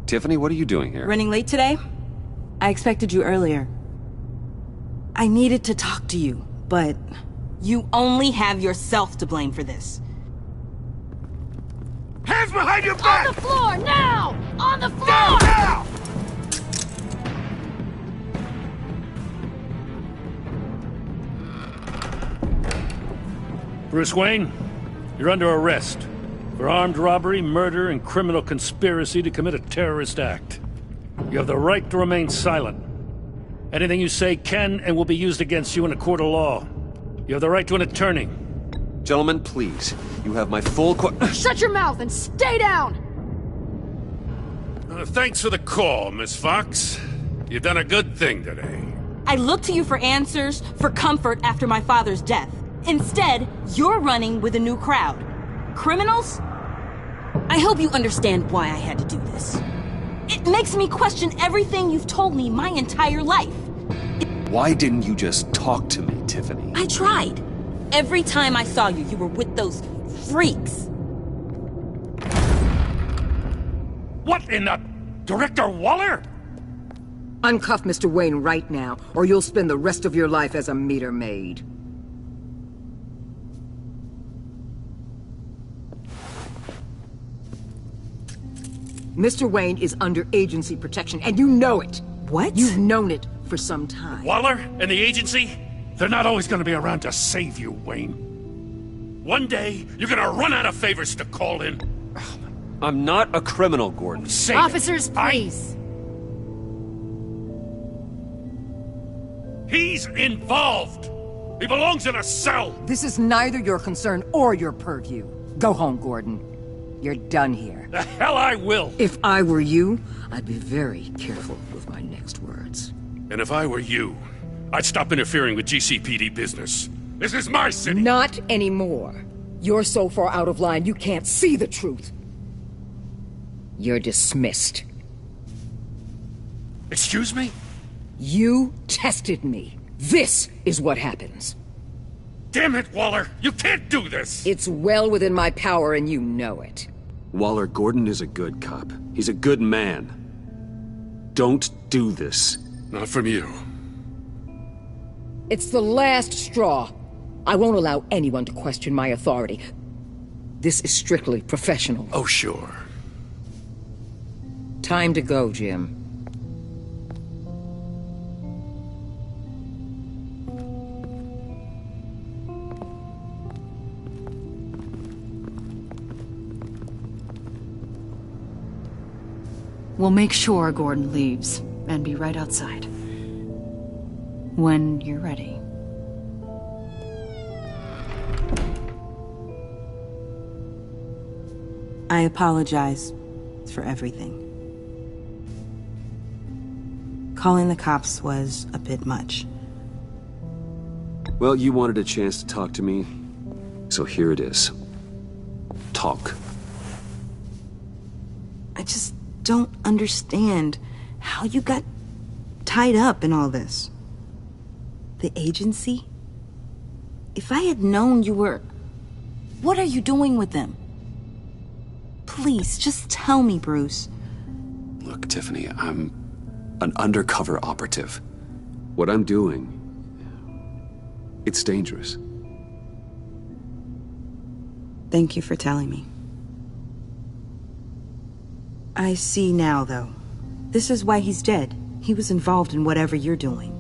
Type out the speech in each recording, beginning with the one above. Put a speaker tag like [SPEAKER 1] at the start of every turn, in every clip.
[SPEAKER 1] Tiffany, what are you doing here?
[SPEAKER 2] Running late today? I expected you earlier. I needed to talk to you, but... You only have yourself to blame for this.
[SPEAKER 3] Hands behind your back!
[SPEAKER 4] On the floor, now! On the floor!
[SPEAKER 3] Down, now!
[SPEAKER 5] Bruce Wayne, you're under arrest for armed robbery, murder, and criminal conspiracy to commit a terrorist act. You have the right to remain silent. Anything you say can and will be used against you in a court of law. You have the right to an attorney.
[SPEAKER 1] Gentlemen, please. You have my full
[SPEAKER 4] Shut your mouth and stay down!
[SPEAKER 3] Thanks for the call, Miss Fox. You've done a good thing today.
[SPEAKER 2] I looked to you for answers, for comfort after my father's death. Instead, you're running with a new crowd. Criminals? I hope you understand why I had to do this. It makes me question everything you've told me my entire life.
[SPEAKER 1] Why didn't you just talk to me, Tiffany?
[SPEAKER 2] I tried. Every time I saw you, you were with those freaks.
[SPEAKER 5] What in the... Director Waller?
[SPEAKER 6] Uncuff Mr. Wayne right now, or you'll spend the rest of your life as a meter maid. Mr. Wayne is under agency protection, and you know it.
[SPEAKER 2] What?
[SPEAKER 6] You've known it for some time.
[SPEAKER 5] Waller and the agency? They're not always going to be around to save you, Wayne. One day, you're going to run out of favors to call in.
[SPEAKER 1] I'm not a criminal, Gordon.
[SPEAKER 5] Say it.
[SPEAKER 4] Officers, please.
[SPEAKER 5] He's involved. He belongs in a cell.
[SPEAKER 6] This is neither your concern or your purview. Go home, Gordon. You're done here.
[SPEAKER 5] The hell I will.
[SPEAKER 6] If I were you, I'd be very careful with my next words.
[SPEAKER 3] And if I were you, I'd stop interfering with GCPD business. This is my city!
[SPEAKER 6] Not anymore. You're so far out of line you can't see the truth. You're dismissed.
[SPEAKER 5] Excuse me?
[SPEAKER 6] You tested me. This is what happens.
[SPEAKER 5] Damn it, Waller! You can't do this!
[SPEAKER 6] It's well within my power and you know it.
[SPEAKER 1] Waller, Gordon is a good cop. He's a good man. Don't do this.
[SPEAKER 3] Not from you.
[SPEAKER 6] It's the last straw. I won't allow anyone to question my authority. This is strictly professional.
[SPEAKER 3] Oh, sure.
[SPEAKER 6] Time to go, Jim.
[SPEAKER 7] We'll make sure Gordon leaves, and be right outside. When you're ready.
[SPEAKER 2] I apologize for everything. Calling the cops was a bit much.
[SPEAKER 1] Well, you wanted a chance to talk to me, so here it is. Talk.
[SPEAKER 2] I just don't understand how you got tied up in all this. The agency? If I had known you were... What are you doing with them? Please, just tell me, Bruce.
[SPEAKER 1] Look, Tiffany, I'm an undercover operative. What I'm doing, it's dangerous.
[SPEAKER 2] Thank you for telling me. I see now, though. This is why he's dead. He was involved in whatever you're doing.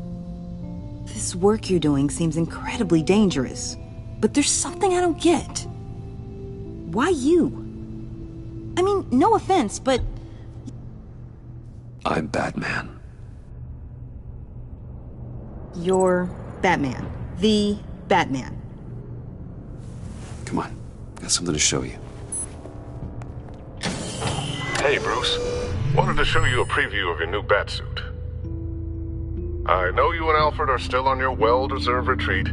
[SPEAKER 2] This work you're doing seems incredibly dangerous. But there's something I don't get. Why you? I mean, no offense, but...
[SPEAKER 1] I'm Batman.
[SPEAKER 2] You're Batman. The Batman.
[SPEAKER 1] Come on, got something to show you.
[SPEAKER 8] Hey, Bruce. Wanted to show you a preview of your new Batsuit. I know you and Alfred are still on your well-deserved retreat,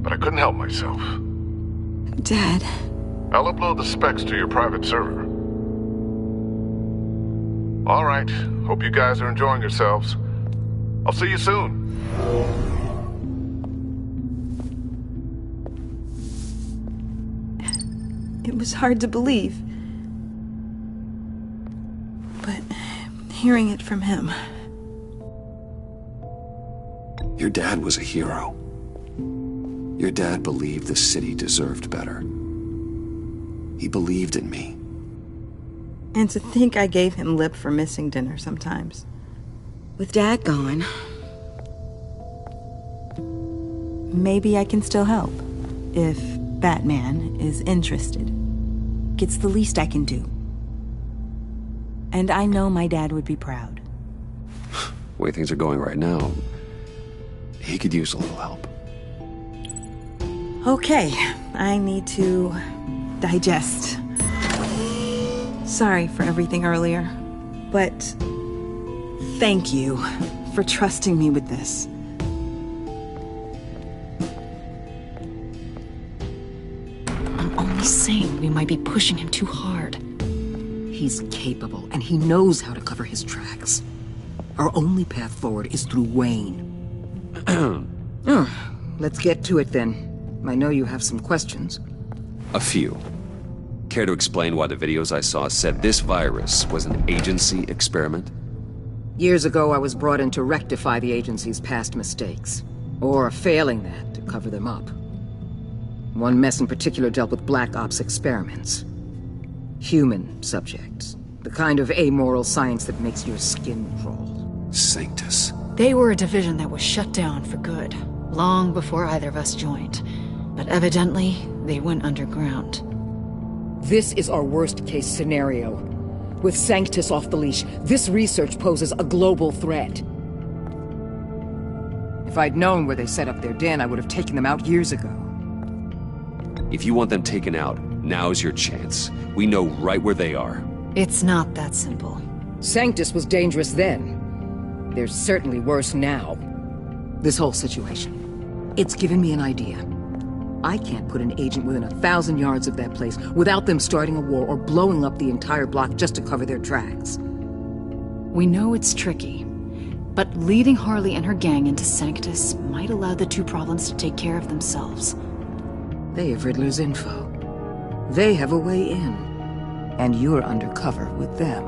[SPEAKER 8] but I couldn't help myself.
[SPEAKER 2] Dad.
[SPEAKER 8] I'll upload the specs to your private server. All right. Hope you guys are enjoying yourselves. I'll see you soon.
[SPEAKER 2] It was hard to believe. But hearing it from him.
[SPEAKER 1] Your dad was a hero. Your dad believed the city deserved better. He believed in me.
[SPEAKER 2] And to think I gave him lip for missing dinner sometimes.
[SPEAKER 6] With Dad gone,
[SPEAKER 2] maybe I can still help. If Batman is interested. It's the least I can do. And I know my dad would be proud.
[SPEAKER 1] The way things are going right now, he could use a little help.
[SPEAKER 2] Okay, I need to digest. Sorry for everything earlier, but thank you for trusting me with this.
[SPEAKER 7] I'm only saying we might be pushing him too hard.
[SPEAKER 6] he's capable, and he knows how to cover his tracks. Our only path forward is through Wayne. Let's get to it then. I know you have some questions.
[SPEAKER 1] A few. Care to explain why the videos I saw said this virus was an agency experiment?
[SPEAKER 6] Years ago, I was brought in to rectify the agency's past mistakes. Or, failing that, to cover them up. One mess in particular dealt with Black Ops experiments. Human subjects. The kind of amoral science that makes your skin crawl.
[SPEAKER 1] Sanctus.
[SPEAKER 7] They were a division that was shut down for good, long before either of us joined. But evidently, they went underground.
[SPEAKER 6] This is our worst-case scenario. With Sanctus off the leash, this research poses a global threat. If I'd known where they set up their den, I would have taken them out years ago.
[SPEAKER 1] If you want them taken out, now's your chance. We know right where they are.
[SPEAKER 7] It's not that simple.
[SPEAKER 6] Sanctus was dangerous then. They're certainly worse now. This whole situation, it's given me an idea. I can't put an agent within 1,000 yards of that place without them starting a war or blowing up the entire block just to cover their tracks.
[SPEAKER 7] We know it's tricky, but leading Harley and her gang into Sanctus might allow the two problems to take care of themselves.
[SPEAKER 6] They have Riddler's info. They have a way in. And you're undercover with them.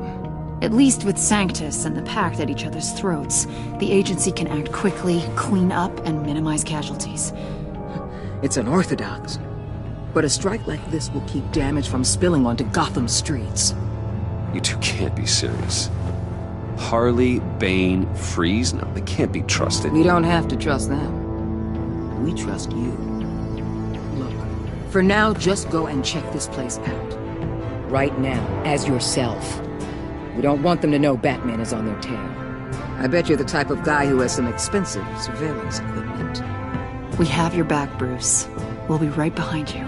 [SPEAKER 7] At least with Sanctus and the Pact at each other's throats, the agency can act quickly, clean up, and minimize casualties.
[SPEAKER 6] It's unorthodox. But a strike like this will keep damage from spilling onto Gotham streets.
[SPEAKER 1] You two can't be serious. Harley, Bane, Freeze? No, they can't be trusted.
[SPEAKER 6] We don't have to trust them. We trust you. Look, for now, just go and check this place out. Right now, as yourself. We don't want them to know Batman is on their tail. I bet you're the type of guy who has some expensive surveillance equipment.
[SPEAKER 7] We have your back, Bruce. We'll be right behind you.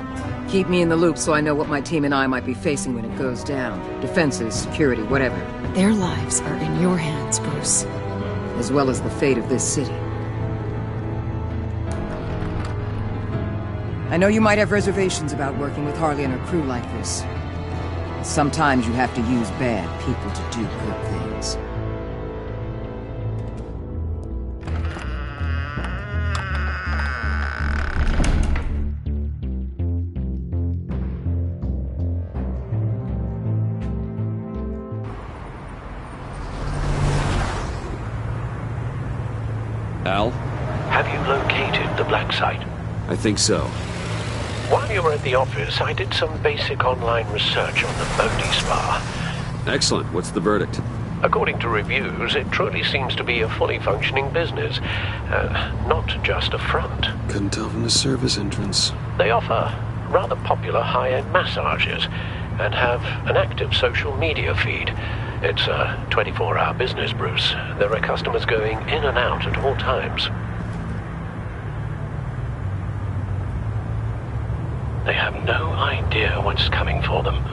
[SPEAKER 6] Keep me in the loop so I know what my team and I might be facing when it goes down. Defenses, security, whatever.
[SPEAKER 7] Their lives are in your hands, Bruce.
[SPEAKER 6] As well as the fate of this city. I know you might have reservations about working with Harley and her crew like this. Sometimes you have to use bad people to do good things.
[SPEAKER 1] Al?
[SPEAKER 9] Have you located the black site?
[SPEAKER 1] I think so.
[SPEAKER 9] While you were at the office, I did some basic online research on the Modi Spa.
[SPEAKER 1] Excellent. What's the verdict?
[SPEAKER 9] According to reviews, it truly seems to be a fully functioning business. Not just a front.
[SPEAKER 1] Couldn't tell from the service entrance.
[SPEAKER 9] They offer rather popular high-end massages and have an active social media feed. It's a 24-hour business, Bruce. There are customers going in and out at all times. They have no idea what's coming for them.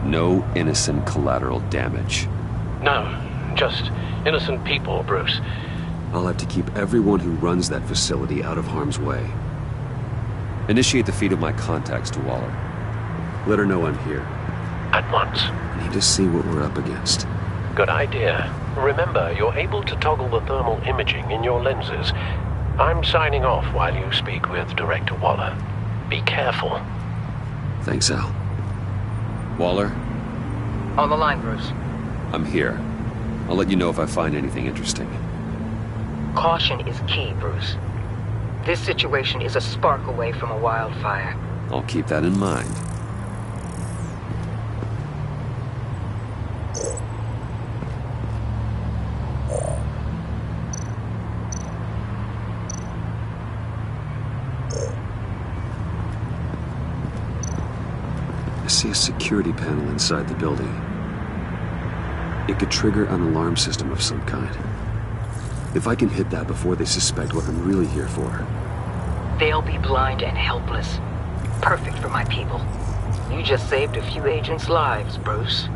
[SPEAKER 1] No innocent collateral damage.
[SPEAKER 9] No, just innocent people, Bruce.
[SPEAKER 1] I'll have to keep everyone who runs that facility out of harm's way. Initiate the feed of my contacts to Waller. Let her know I'm here.
[SPEAKER 9] At once.
[SPEAKER 1] I need to see what we're up against.
[SPEAKER 9] Good idea. Remember, you're able to toggle the thermal imaging in your lenses. I'm signing off while you speak with Director Waller. Be careful.
[SPEAKER 1] Thanks, Al. Waller,
[SPEAKER 6] On the line, Bruce.
[SPEAKER 1] I'm here. I'll let you know if I find anything interesting.
[SPEAKER 6] Caution is key, Bruce. This situation is a spark away from a wildfire.
[SPEAKER 1] I'll keep that in mind. I see a security panel inside the building. It could trigger an alarm system of some kind. If I can hit that before they suspect what I'm really here for.
[SPEAKER 6] They'll be blind and helpless. Perfect for my people. You just saved a few agents' lives, Bruce.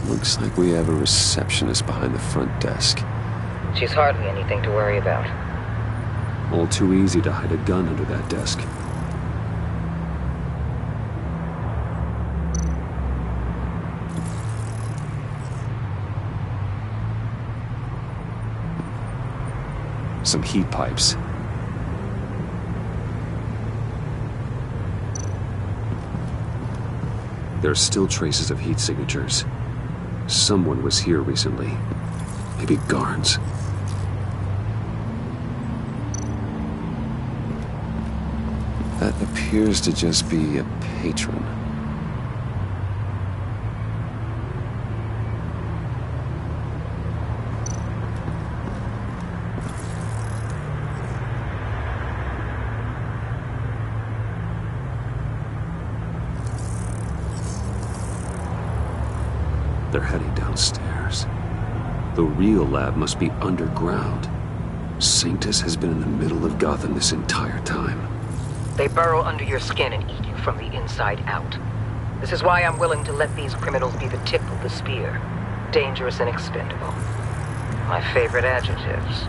[SPEAKER 1] Looks like we have a receptionist behind the front desk.
[SPEAKER 6] She's hardly anything to worry about.
[SPEAKER 1] All too easy to hide a gun under that desk. Some heat pipes. There are still traces of heat signatures. Someone was here recently. Maybe guards. That appears to just be a patron. They're heading downstairs. The real lab must be underground. Sanctus has been in the middle of Gotham this entire time.
[SPEAKER 6] They burrow under your skin and eat you from the inside out. This is why I'm willing to let these criminals be the tip of the spear. Dangerous and expendable. My favorite adjectives.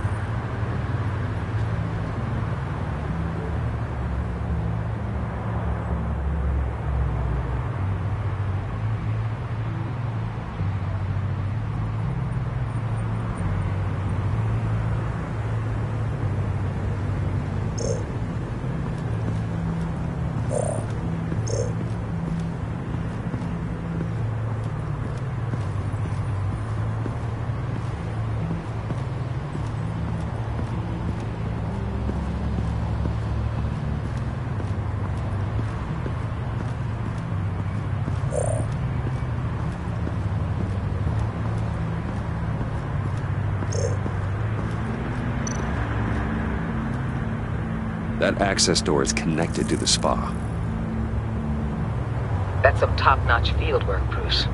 [SPEAKER 1] That access door is connected to the spa.
[SPEAKER 6] That's some top-notch fieldwork, Bruce.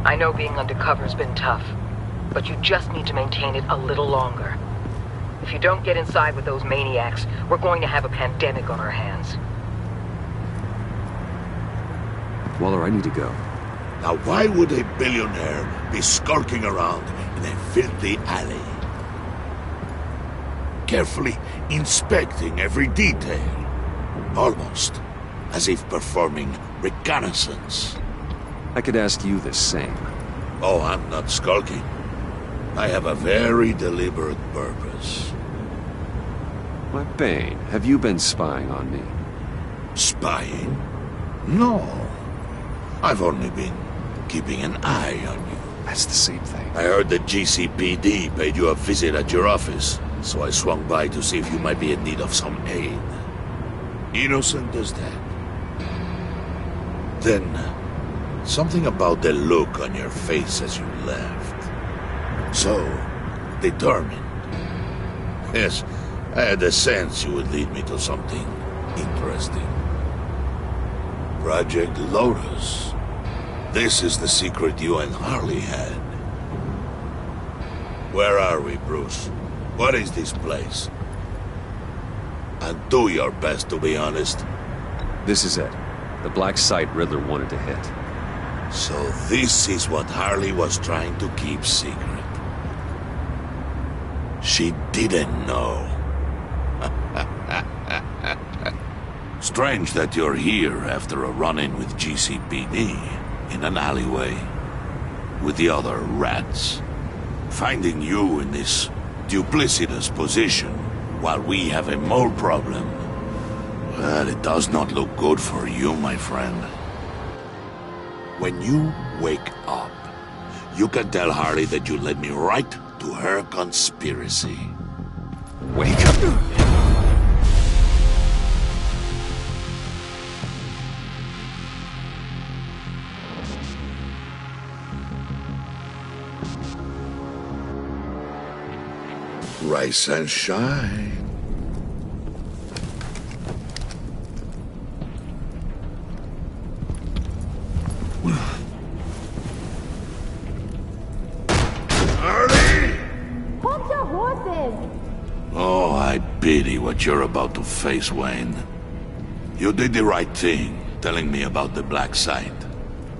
[SPEAKER 6] I know being undercover's been tough, but you just need to maintain it a little longer. If you don't get inside with those maniacs, we're going to have a pandemic on our hands.
[SPEAKER 1] Waller, I need to go.
[SPEAKER 10] Now why would a billionaire be skulking around in a filthy alley? Carefully inspecting every detail. Almost as if performing reconnaissance.
[SPEAKER 1] I could ask you the same.
[SPEAKER 10] Oh, I'm not skulking. I have a very deliberate purpose.
[SPEAKER 1] My Bane, have you been spying on me?
[SPEAKER 10] Spying? No. I've only been keeping an eye on you.
[SPEAKER 1] That's the same thing.
[SPEAKER 10] I heard that GCPD paid you a visit at your office, so I swung by to see if you might be in need of some aid. Innocent as that. Then, something about the look on your face as you left. So, determined. Yes, I had a sense you would lead me to something interesting. Project Lotus. This is the secret you and Harley had. Where are we, Bruce? What is this place? And do your best to be honest.
[SPEAKER 1] This is it. The black site Riddler wanted to hit.
[SPEAKER 10] So this is what Harley was trying to keep secret. She didn't know. Strange that you're here after a run-in with GCPD in an alleyway with the other rats. Finding you in this duplicitous position while we have a mole problem. Well, it does not look good for you, my friend. When you wake up, you can tell Harley that you led me right to her conspiracy.
[SPEAKER 1] Wake up!
[SPEAKER 10] Rise and shine. Harley!
[SPEAKER 4] Hold your horses!
[SPEAKER 10] Oh, I pity what you're about to face, Wayne. You did the right thing, telling me about the black site.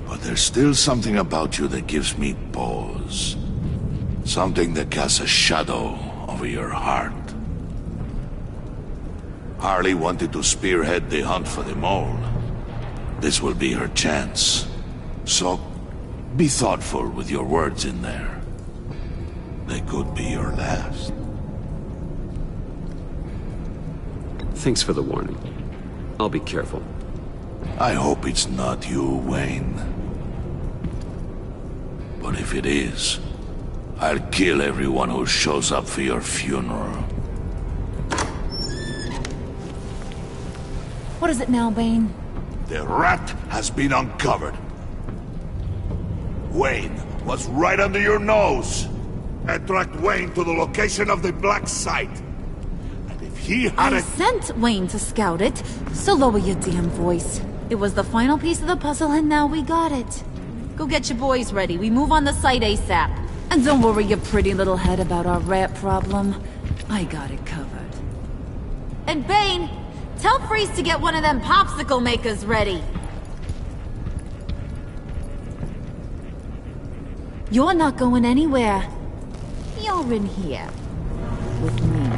[SPEAKER 10] But there's still something about you that gives me pause. Something that casts a shadow over your heart. Harley wanted to spearhead the hunt for the mole. This will be her chance. So, be thoughtful with your words in there. They could be your last.
[SPEAKER 1] Thanks for the warning. I'll be careful.
[SPEAKER 10] I hope it's not you, Wayne. But if it is, I'll kill everyone who shows up for your funeral.
[SPEAKER 7] What is it now, Bane?
[SPEAKER 10] The rat has been uncovered. Wayne was right under your nose. I tracked Wayne to the location of the black site. And if he had
[SPEAKER 7] I sent Wayne to scout it, so lower your damn voice. It was the final piece of the puzzle and now we got it. Go get your boys ready. We move on the site ASAP. And don't worry your pretty little head about our rat problem. I got it covered. And Bane, tell Freeze to get one of them popsicle makers ready. You're not going anywhere. You're in here. With me.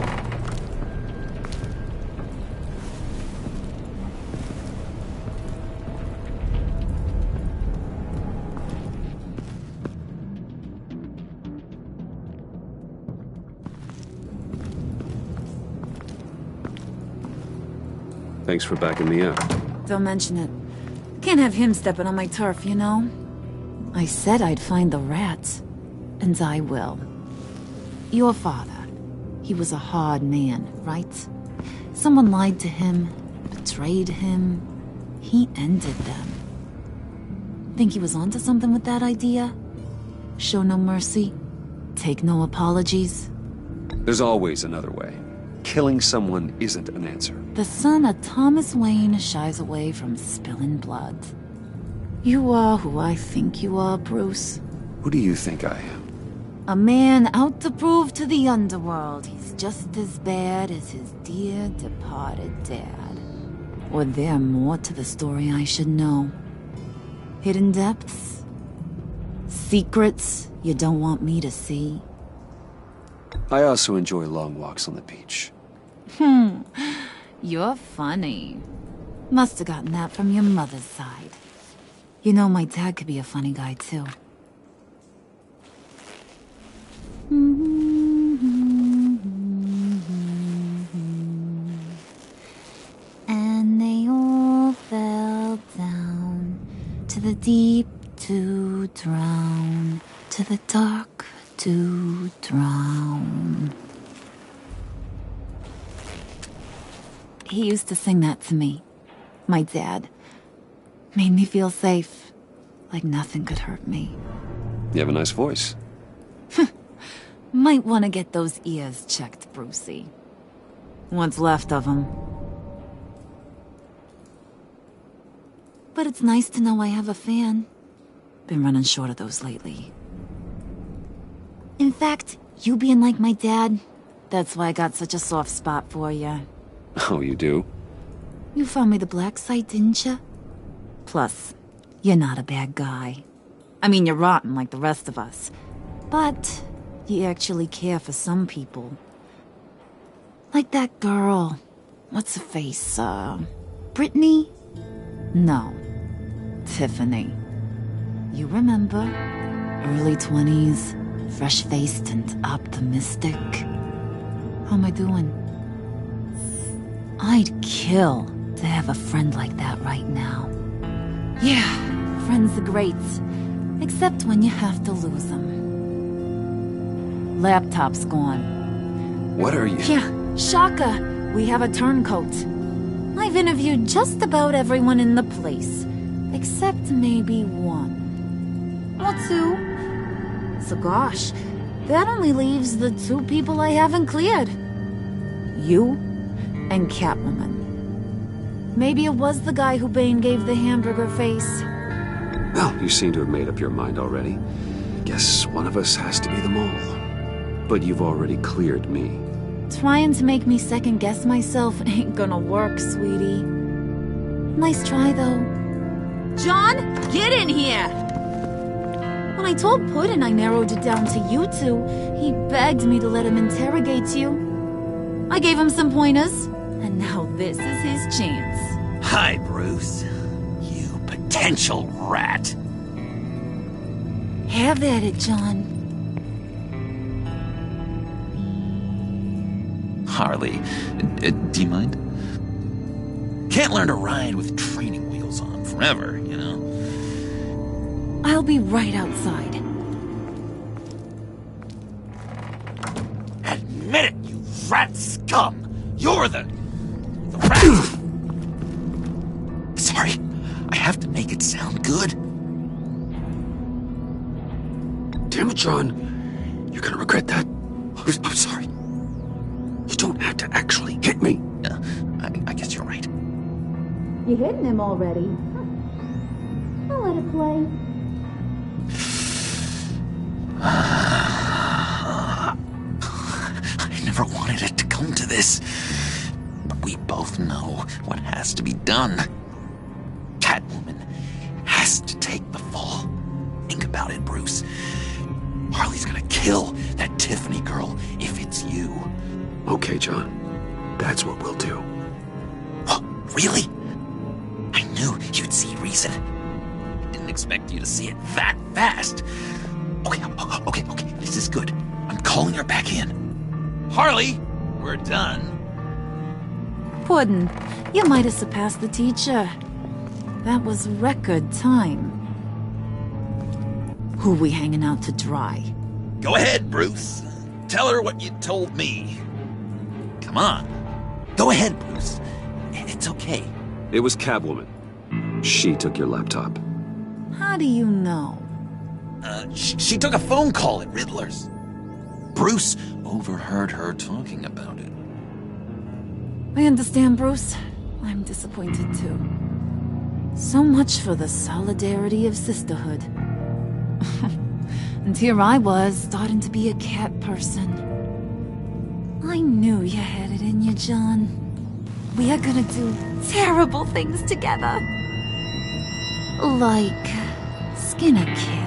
[SPEAKER 1] Thanks for backing me up.
[SPEAKER 7] Don't mention it. Can't have him stepping on my turf, you know? I said I'd find the rats. And I will. Your father. He was a hard man, right? Someone lied to him, betrayed him. He ended them. Think he was onto something with that idea? Show no mercy? Take no apologies?
[SPEAKER 1] There's always another way. Killing someone isn't an answer.
[SPEAKER 7] The son of Thomas Wayne shies away from spilling blood. You are who I think you are, Bruce.
[SPEAKER 1] Who do you think I am?
[SPEAKER 7] A man out to prove to the underworld he's just as bad as his dear departed dad. Or there more to the story I should know. Hidden depths? Secrets you don't want me to see?
[SPEAKER 1] I also enjoy long walks on the beach.
[SPEAKER 7] You're funny. Must have gotten that from your mother's side. You know, my dad could be a funny guy, too. And they all fell down to the deep to drown, to the dark to drown. He used to sing that to me. My dad. Made me feel safe. Like nothing could hurt me.
[SPEAKER 1] You have a nice voice.
[SPEAKER 7] Might want to get those ears checked, Brucey. What's left of them. But it's nice to know I have a fan. Been running short of those lately. In fact, you being like my dad, that's why I got such a soft spot for you.
[SPEAKER 1] Oh, you do?
[SPEAKER 7] You found me the black site, didn't you? Plus, you're not a bad guy. I mean, you're rotten like the rest of us. But you actually care for some people. Like that girl. What's her face, Brittany? No. Tiffany. You remember? Early 20s, fresh-faced and optimistic. How am I doing? I'd kill to have a friend like that right now. Yeah, friends are great. Except when you have to lose them. Laptop's gone.
[SPEAKER 1] What are you...
[SPEAKER 7] Yeah, Shaka. We have a turncoat. I've interviewed just about everyone in the place. Except maybe one. Or two. So gosh, that only leaves the two people I haven't cleared. You and Catwoman. Maybe it was the guy who Bane gave the hamburger face.
[SPEAKER 1] Well, you seem to have made up your mind already. Guess one of us has to be the mole. But you've already cleared me.
[SPEAKER 7] Trying to make me second-guess myself ain't gonna work, sweetie. Nice try, though. John, get in here! When I told Puddin' I narrowed it down to you two, he begged me to let him interrogate you. I gave him some pointers, and now this is his chance.
[SPEAKER 11] Hi, Bruce. You potential rat.
[SPEAKER 7] Have at it, John.
[SPEAKER 11] Harley, do you mind? Can't learn to ride with training wheels on forever, you know?
[SPEAKER 7] I'll be right outside.
[SPEAKER 11] Admit it, you rat scum! You're the rat! Sorry, I have to make it sound good.
[SPEAKER 1] Damn it, John. You're gonna regret that. I'm sorry. You don't have to actually hit me.
[SPEAKER 11] I guess you're right.
[SPEAKER 4] You hitting him already? I'll let it play.
[SPEAKER 11] I never wanted it to come to this. But we both know what has to be done. Catwoman has to take the fall. Think about it, Bruce. Harley's gonna kill that Tiffany girl if it's you.
[SPEAKER 1] Okay, John. That's what we'll do.
[SPEAKER 11] Oh, really? I knew you'd see reason. Didn't expect you to see it that fast. Okay, this is good. I'm calling her back in. Harley, we're done.
[SPEAKER 7] Puddin', you might have surpassed the teacher. That was record time. Who we hanging out to dry?
[SPEAKER 11] Go ahead, Bruce. Tell her what you told me. Come on. Go ahead, Bruce. It's okay.
[SPEAKER 1] It was Catwoman. She took your laptop.
[SPEAKER 7] How do you know?
[SPEAKER 11] She took a phone call at Riddler's. Bruce overheard her talking about it.
[SPEAKER 7] I understand, Bruce. I'm disappointed too. So much for the solidarity of sisterhood. And here I was, starting to be a cat person. I knew you had it in you, John. We are gonna do terrible things together. Like skin a cat.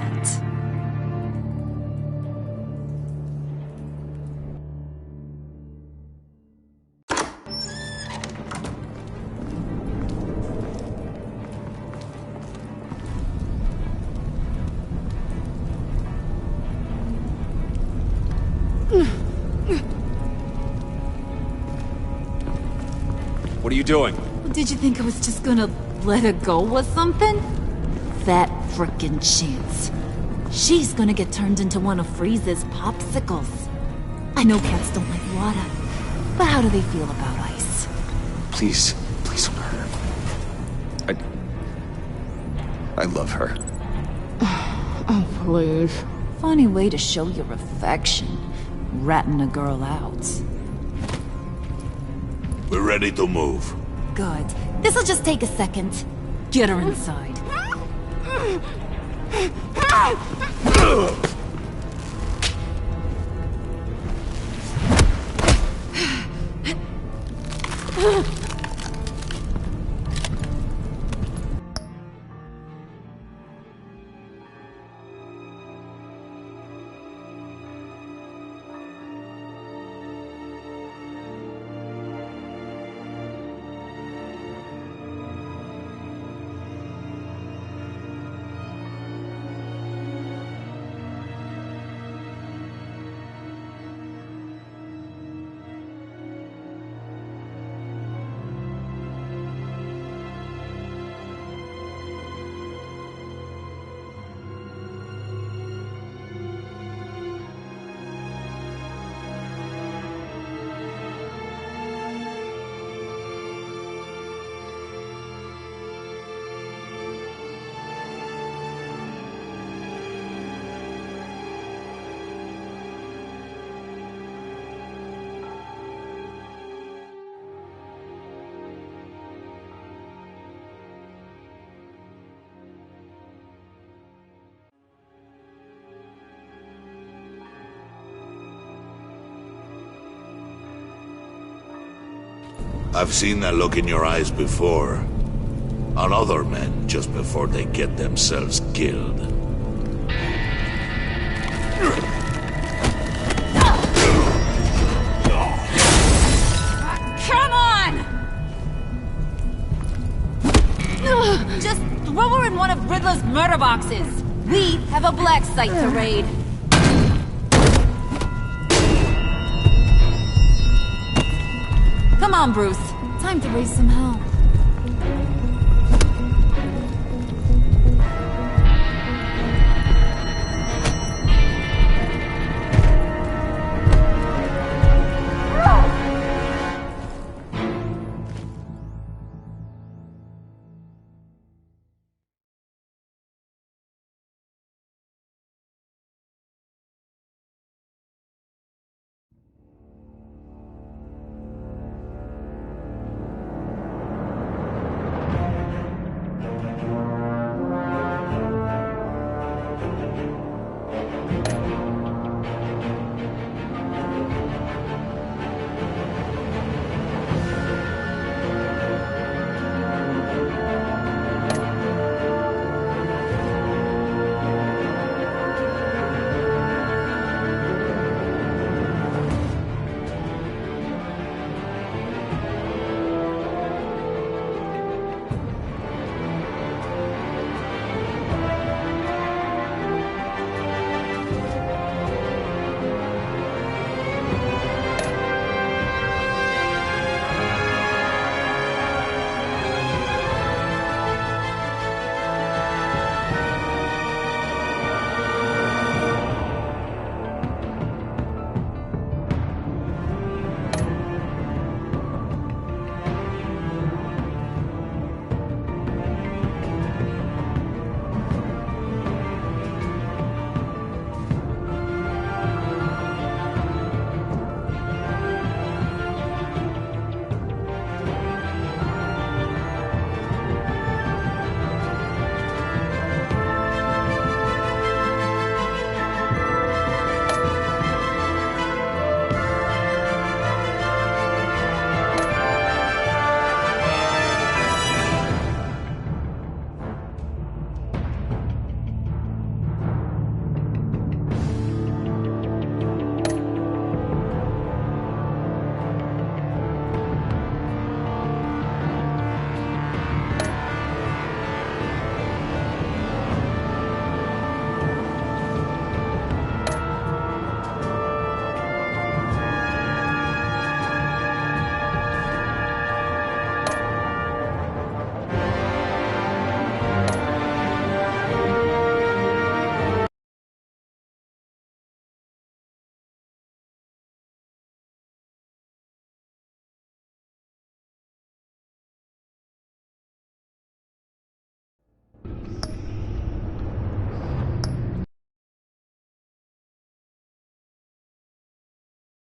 [SPEAKER 1] What are you doing?
[SPEAKER 7] Did you think I was just gonna let her go or something? That frickin' chance. She's gonna get turned into one of Freeze's popsicles. I know cats don't like water, but how do they feel about ice?
[SPEAKER 1] Please don't hurt her. I love her.
[SPEAKER 6] Oh, please.
[SPEAKER 7] Funny way to show your affection, ratting a girl out.
[SPEAKER 10] We're ready to move.
[SPEAKER 7] Good. This'll just take a second. Get her inside.
[SPEAKER 10] I've seen that look in your eyes before. On other men just before they get themselves killed.
[SPEAKER 7] Come on! Just throw her in one of Riddler's murder boxes. We have a black site to raid. Come on, Bruce. Time to raise some hell.